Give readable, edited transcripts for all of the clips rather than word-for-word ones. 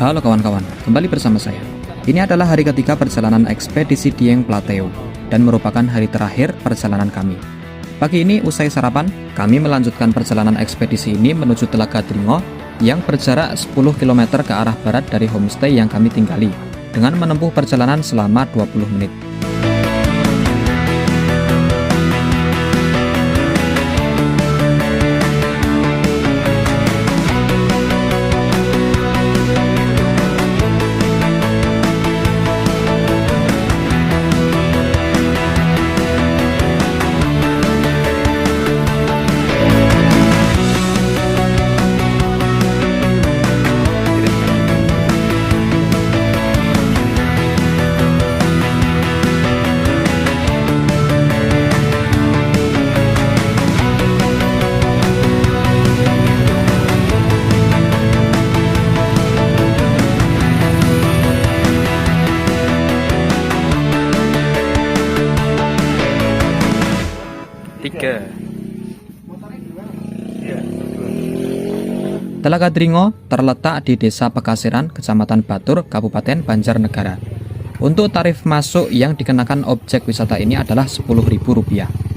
Halo kawan-kawan, kembali bersama saya. Ini adalah hari ketiga perjalanan ekspedisi Dieng Plateo dan merupakan hari terakhir perjalanan kami. Pagi ini usai sarapan, kami melanjutkan perjalanan ekspedisi ini menuju Telaga Dringo yang berjarak 10 km ke arah barat dari homestay yang kami tinggali dengan menempuh perjalanan selama 20 menit. Telaga Dringo terletak di Desa Pekasiran, Kecamatan Batur, Kabupaten Banjarnegara. Untuk tarif masuk yang dikenakan objek wisata ini adalah Rp10.000.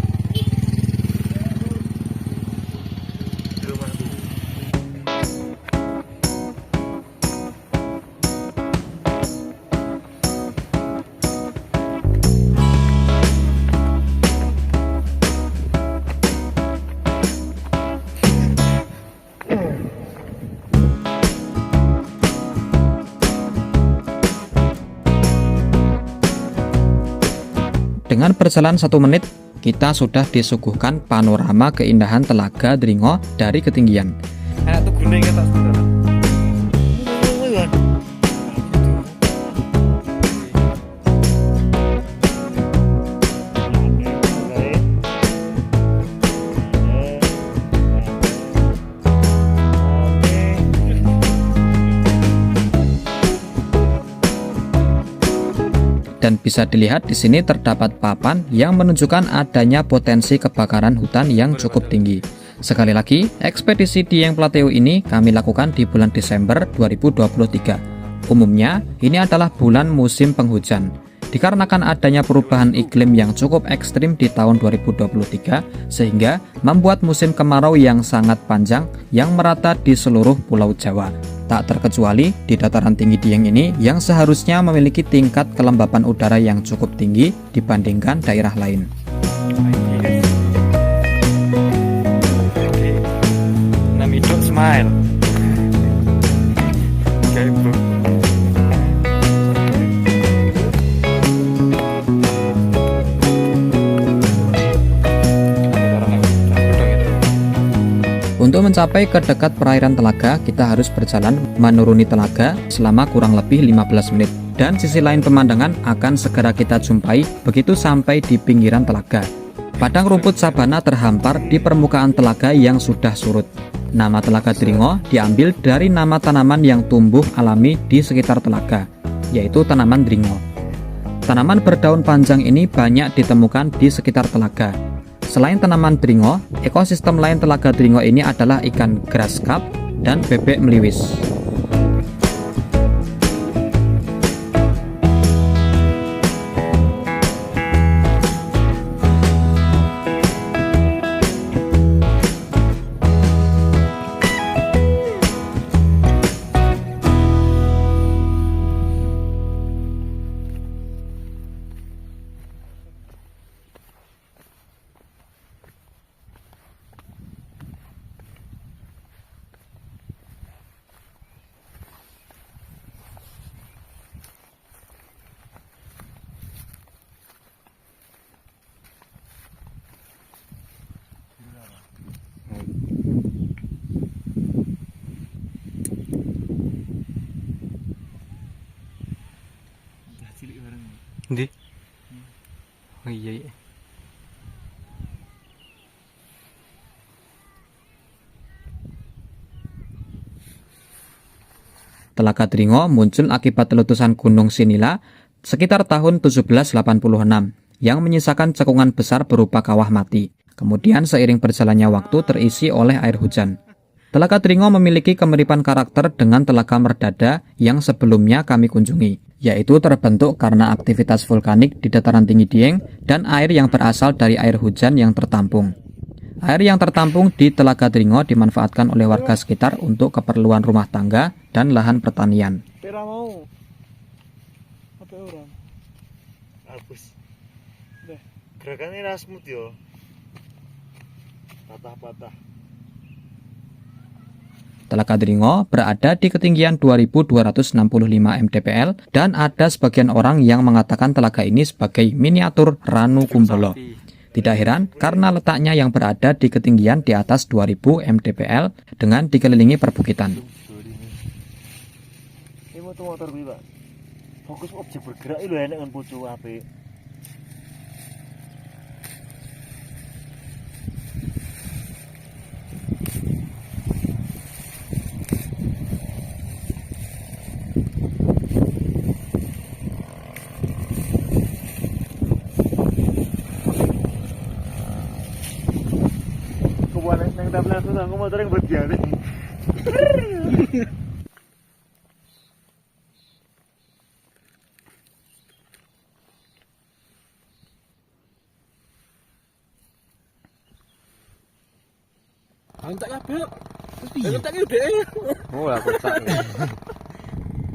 Dengan berjalan 1 menit, kita sudah disuguhkan panorama keindahan Telaga Dringo dari ketinggian. Dan bisa dilihat di sini terdapat papan yang menunjukkan adanya potensi kebakaran hutan yang cukup tinggi. Sekali lagi, ekspedisi Dieng Plateo ini kami lakukan di bulan Desember 2023. Umumnya, ini adalah bulan musim penghujan. Dikarenakan adanya perubahan iklim yang cukup ekstrim di tahun 2023, sehingga membuat musim kemarau yang sangat panjang yang merata di seluruh Pulau Jawa. Tak terkecuali di dataran tinggi Dieng ini yang seharusnya memiliki tingkat kelembapan udara yang cukup tinggi dibandingkan daerah lain. Smile. Okay, bro. Untuk mencapai ke dekat perairan telaga, kita harus berjalan menuruni telaga selama kurang lebih 15 menit. Dan sisi lain pemandangan akan segera kita jumpai begitu sampai di pinggiran telaga. Padang rumput sabana terhampar di permukaan telaga yang sudah surut. Nama Telaga Dringo diambil dari nama tanaman yang tumbuh alami di sekitar telaga, yaitu tanaman dringo. Tanaman berdaun panjang ini banyak ditemukan di sekitar telaga. Selain tanaman dringo, ekosistem lain Telaga Dringo ini adalah ikan grass carp dan bebek meliwis. Ndi? Oh iya. Telaga Dringo muncul akibat letusan Gunung Sinila sekitar tahun 1786 yang menyisakan cekungan besar berupa kawah mati. Kemudian seiring berjalannya waktu terisi oleh air hujan. Telaga Dringo memiliki kemiripan karakter dengan Telaga Merdada yang sebelumnya kami kunjungi, yaitu terbentuk karena aktivitas vulkanik di dataran tinggi Dieng dan air yang berasal dari air hujan yang tertampung. Air yang tertampung di Telaga Dringo dimanfaatkan oleh warga sekitar untuk keperluan rumah tangga dan lahan pertanian. Gerakannya rasmut yo, patah-patah. Telaga Dringo berada di ketinggian 2265 mdpl dan ada sebagian orang yang mengatakan telaga ini sebagai miniatur Ranu Kumbolo. Tidak heran karena letaknya yang berada di ketinggian di atas 2000 mdpl dengan dikelilingi perbukitan. Ini motor Pak. Fokus objek bergerak itu enak kan pucuk apik. Nang tabla itu aku motor yang bergiat. Antak kabeh. Antak iki dhek. Oh, aku tak.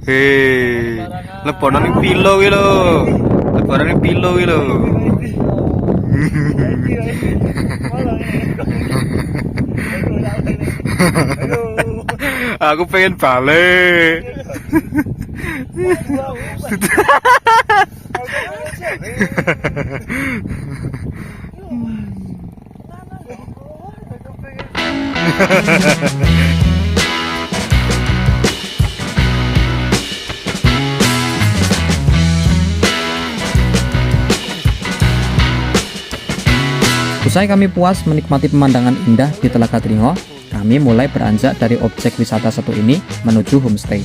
Hei, lebaran ning pilo ki lho. Lebaran ning pilo ki lho. Aku pengen balik. Usai kami puas menikmati pemandangan indah di Telaga Dringo, kami mulai beranjak dari objek wisata satu ini menuju homestay.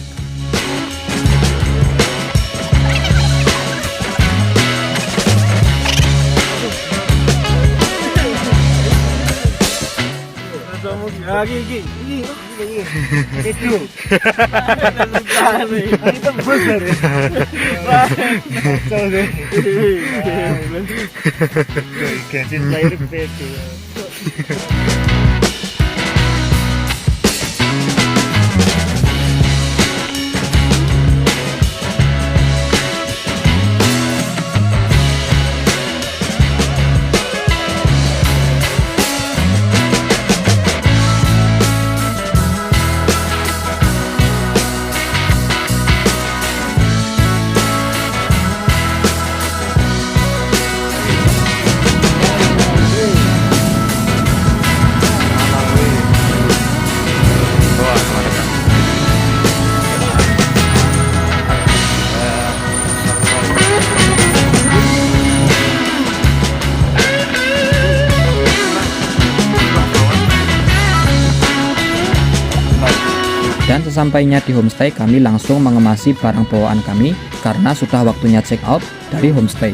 Dan sesampainya di homestay, kami langsung mengemasi barang bawaan kami karena sudah waktunya check out dari homestay.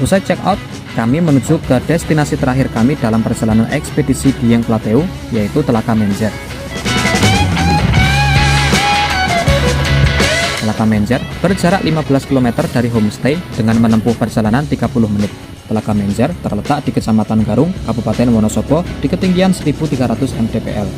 Usai check out, kami menuju ke destinasi terakhir kami dalam perjalanan ekspedisi Dieng Plateau, yaitu Telaga Menjer. Telaga Menjer berjarak 15 km dari homestay dengan menempuh perjalanan 30 menit. Telaga Menjer terletak di Kecamatan Garung, Kabupaten Wonosobo di ketinggian 1300 mdpl.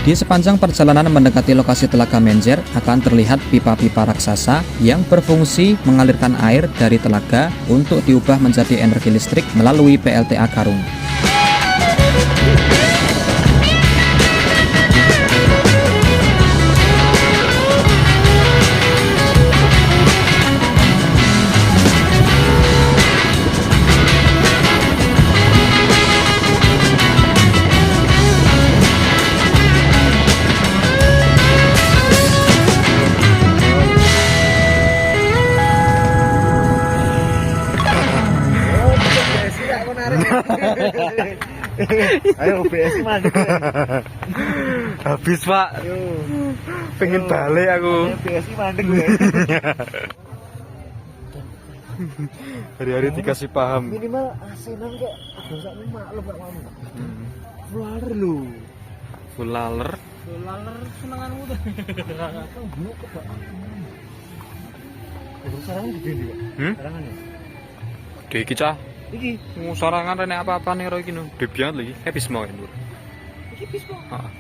Di sepanjang perjalanan mendekati lokasi Telaga Menjer akan terlihat pipa-pipa raksasa yang berfungsi mengalirkan air dari telaga untuk diubah menjadi energi listrik melalui PLTA Garung. Ayo OBS mandek. Habis, Pak. Ayo. Pengen balik aku. OBS mandek gue. Hari-hari dikasih paham. Minimal asinan kayak agak sak maklum gak mau. Fular lu. Full laler. Laler senenganmu tuh. Bulu kebak. Terus sarang gede ndi, Pak? Sarangannya. Gede iki cah. Iki. Sarangan rene apa-apa nih ro iki no. Gede banget lagi. Habis mau ini. Iki bis kok. Heeh.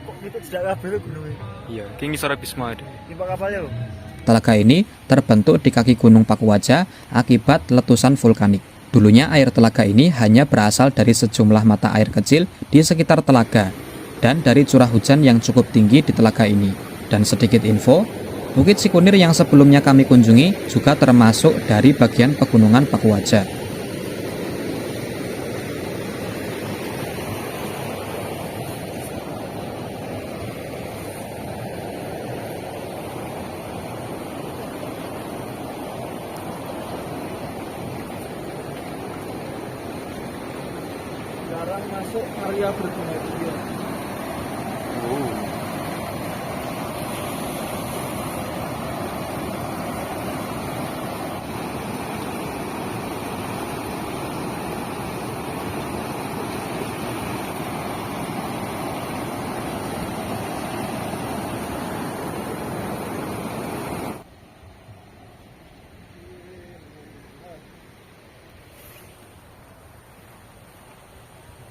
Kok gitu tidak kabeh gunungnya. Iya, iki ngisor habis mau deh. Timpak kapalnya lho. Telaga ini terbentuk di kaki Gunung Pakuwaja akibat letusan vulkanik. Dulunya air telaga ini hanya berasal dari sejumlah mata air kecil di sekitar telaga dan dari curah hujan yang cukup tinggi di telaga ini. Dan sedikit info, Bukit Sikunir yang sebelumnya kami kunjungi juga termasuk dari bagian pegunungan Pakuwaja. Jarang masuk area bergenetik.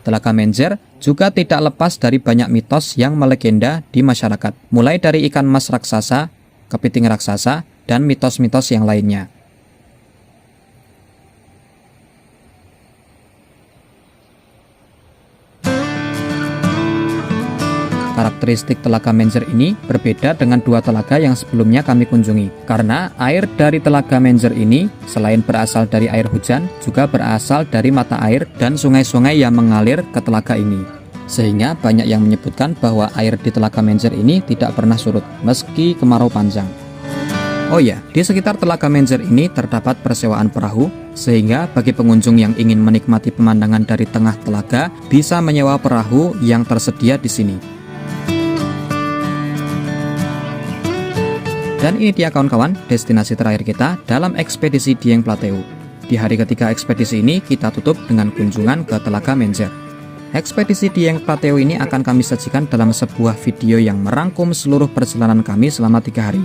Telaga Menjer juga tidak lepas dari banyak mitos yang melegenda di masyarakat, mulai dari ikan mas raksasa, kepiting raksasa, dan mitos-mitos yang lainnya. Karakteristik Telaga Menjer ini berbeda dengan dua telaga yang sebelumnya kami kunjungi, karena air dari Telaga Menjer ini selain berasal dari air hujan, juga berasal dari mata air dan sungai-sungai yang mengalir ke telaga ini. Sehingga banyak yang menyebutkan bahwa air di Telaga Menjer ini tidak pernah surut, meski kemarau panjang. Oh ya, di sekitar Telaga Menjer ini terdapat persewaan perahu, sehingga bagi pengunjung yang ingin menikmati pemandangan dari tengah telaga, bisa menyewa perahu yang tersedia di sini. Dan ini dia kawan-kawan, destinasi terakhir kita dalam ekspedisi Dieng Plateau. Di hari ketiga ekspedisi ini, kita tutup dengan kunjungan ke Telaga Menjer. Ekspedisi Dieng Plateau ini akan kami sajikan dalam sebuah video yang merangkum seluruh perjalanan kami selama 3 hari.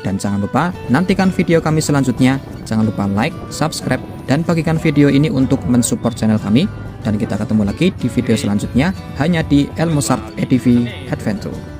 Dan jangan lupa, nantikan video kami selanjutnya. Jangan lupa like, subscribe, dan bagikan video ini untuk mensupport channel kami. Dan kita ketemu lagi di video selanjutnya, hanya di El Mozart EDV Adventure.